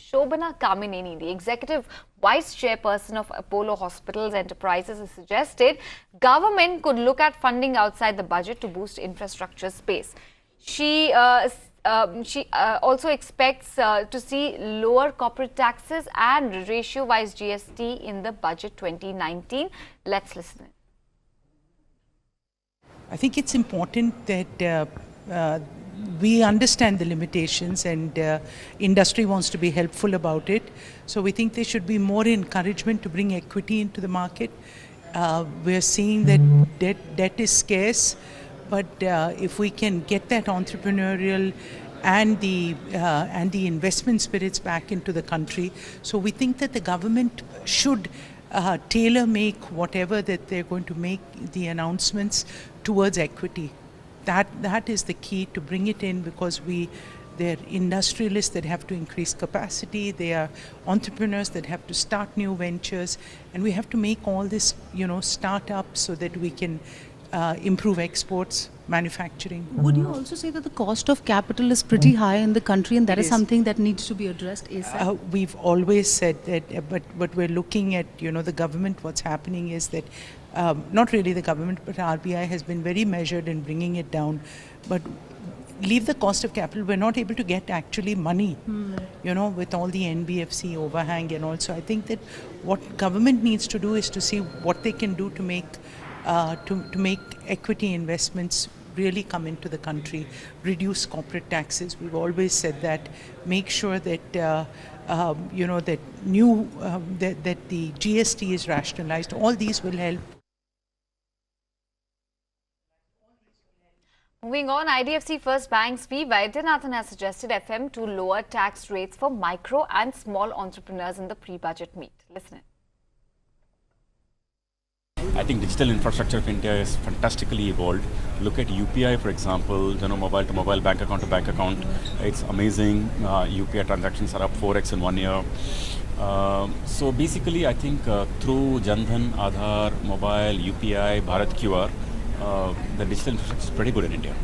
Shobana Kamineni, the executive vice chairperson of Apollo Hospitals Enterprises, has suggested government could look at funding outside the budget to boost infrastructure space. She also expects to see lower corporate taxes and ratio-wise GST in the budget 2019. Let's listen. I think it's important that we understand the limitations, and industry wants to be helpful about it. So we think there should be more encouragement to bring equity into the market. We're seeing that debt is scarce, but if we can get that entrepreneurial and the investment spirits back into the country, so we think that the government should tailor-make whatever that they're going to make the announcements towards equity. That is the key to bring it in, because they're industrialists that have to increase capacity, they are entrepreneurs that have to start new ventures, and we have to make all this, start up so that we can improve exports, manufacturing. Would you also say that the cost of capital is pretty high in the country, and that is something that needs to be addressed ASAP? We've always said that, but we're looking at, the government. What's happening is that not really the government, but RBI has been very measured in bringing it down. But leave the cost of capital, we're not able to get actually money, with all the NBFC overhang and also. I think that what government needs to do is to see what they can do to make equity investments really come into the country, reduce corporate taxes. We've always said that, make sure that that the GST is rationalized. All these will help. Moving on, IDFC First Bank's Vaidyanathan has suggested FM to lower tax rates for micro and small entrepreneurs in the pre-budget meet. Listen in. I think digital infrastructure of India is fantastically evolved. Look at UPI, for example, mobile to mobile, bank account to bank account. It's amazing. UPI transactions are up 4x in 1 year. So basically, I think through Jan Dhan, Aadhaar, mobile, UPI, Bharat QR, the digital infrastructure is pretty good in India.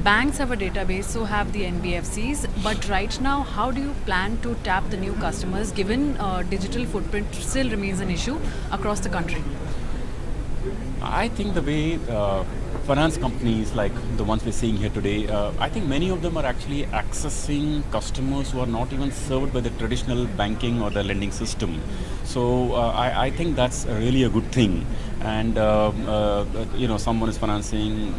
Banks have a database, so have the NBFCs. But right now, how do you plan to tap the new customers, given digital footprint still remains an issue across the country? I think the way finance companies like the ones we're seeing here today, I think many of them are actually accessing customers who are not even served by the traditional banking or the lending system. So I think that's really a good thing. And someone is financing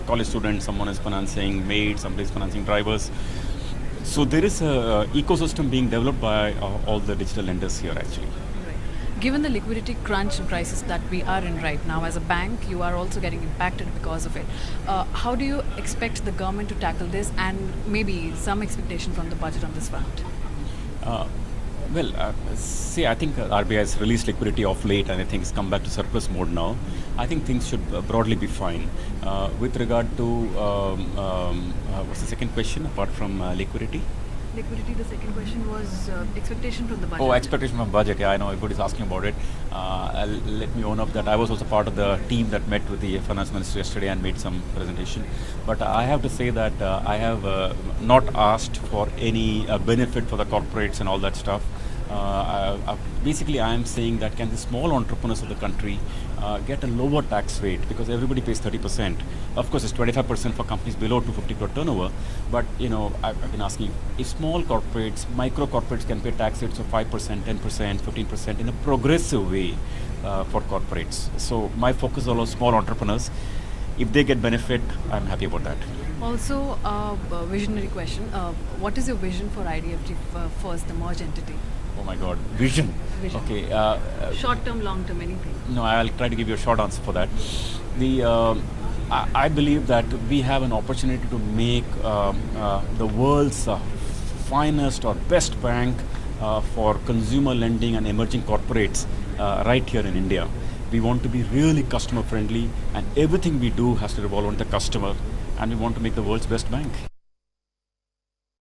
college students, someone is financing maids, somebody is financing drivers. So there is an ecosystem being developed by all the digital lenders here actually. Given the liquidity crunch crisis that we are in right now, as a bank, you are also getting impacted because of it. How do you expect the government to tackle this, and maybe some expectation from the budget on this front? I think RBI has released liquidity of late, and I think it's come back to surplus mode now. I think things should broadly be fine. With regard to, what's the second question apart from liquidity? Liquidity, the second question was expectation from the budget. Oh, expectation from budget. Yeah, I know everybody's asking about it. Let me own up that I was also part of the team that met with the finance minister yesterday and made some presentation. But I have to say that I have not asked for any benefit for the corporates and all that stuff. Basically, I am saying that can the small entrepreneurs of the country get a lower tax rate, because everybody pays 30%. Of course, it's 25% for companies below 250 crore turnover. But I've been asking if small corporates, micro corporates can pay tax rates of 5%, 10%, 15% in a progressive way for corporates. So my focus is on small entrepreneurs. If they get benefit, I'm happy about that. Also, a visionary question. What is your vision for IDFC First, the merged entity? Oh my God, vision. Okay. Short term, long term, anything? No, I'll try to give you a short answer for that. I believe that we have an opportunity to make the world's finest or best bank for consumer lending and emerging corporates right here in India. We want to be really customer friendly, and everything we do has to revolve around the customer, and we want to make the world's best bank.